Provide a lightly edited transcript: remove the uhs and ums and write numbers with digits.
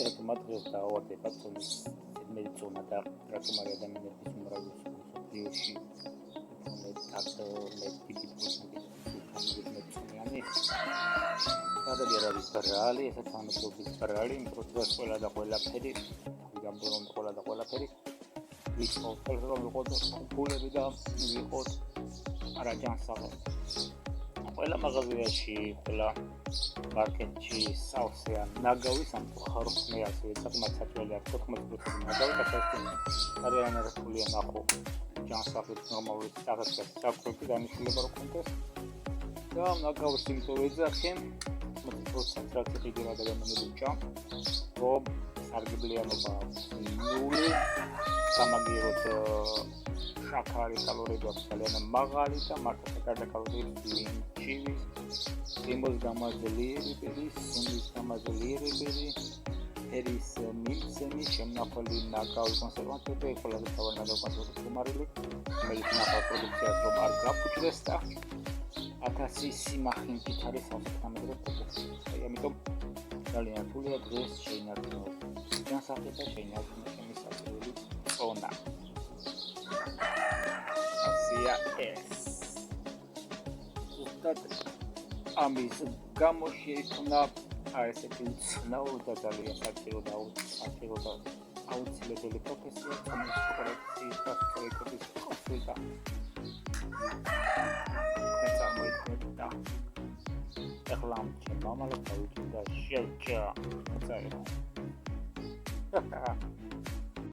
რატომაც დღეს დაავადება წონის მედიცინა და რატომ არის ადამიანების უმრავლესობა მსოფლიოში მეტად დიდი პროცენტი მეცნიერანი სადაც არის ბრალი, ესეც ამბობს ბრალი, იმიტომ რომ ყველა და ყველაფერი გამბორონ ყველა და ყველაფერი ვიყოთ, რომ ვიყოთ ფულები და ვიყოთ არაჯანსაღები. ყველა მაღაზიაში, ყველა მარკეტში სავსე ან ნაგავის ამ ხარხმე ასე საკმაოდ საჭიროა 14% ნაგავი და არიან რთული ნახო ჯანსაღებს ნორმალური სტატუსის საკუთრებით დანიშნულება რო კონდეს და ნაგავის იმითო ეძახი 80% რაცეთი ადამიანები ჭა რომ სარგებლიანობა ნული სამაგიეროდ შაქარი კალორიები აქვს ძალიან მაღალი და მარტო შაქარი კალორიები ჩივის იმოს გამაძლიერებელი, სუნის გამაძლიერებელი, ერის მილცემი, შემნახველი ნაგავი კონსერვანტები, ყველაზე თავარი ნაგავი კონსერვანტები ხუმარილი, რომელიც ნახავ პროდუქციას რომ არ გაფუჭდეს და 1000 სიმახინჯით არის სამსახურამდე პროდუქცია. ამიტომ ძალიან რთულია დღეს შეინარჩუნოს ჯანსაღი და შეინარჩუნოს ჩემი საჭიროების წონა. ასია ეს. ზუსტად ამის გამო შეიქმნა ესეთი უცნაური და ძალიან საჭირო და აუცილებელი პროფესია წონის კორექციის და სწორების კონსულტა. და ეხლა ამ მამალებს დავიწყდა შეჭა.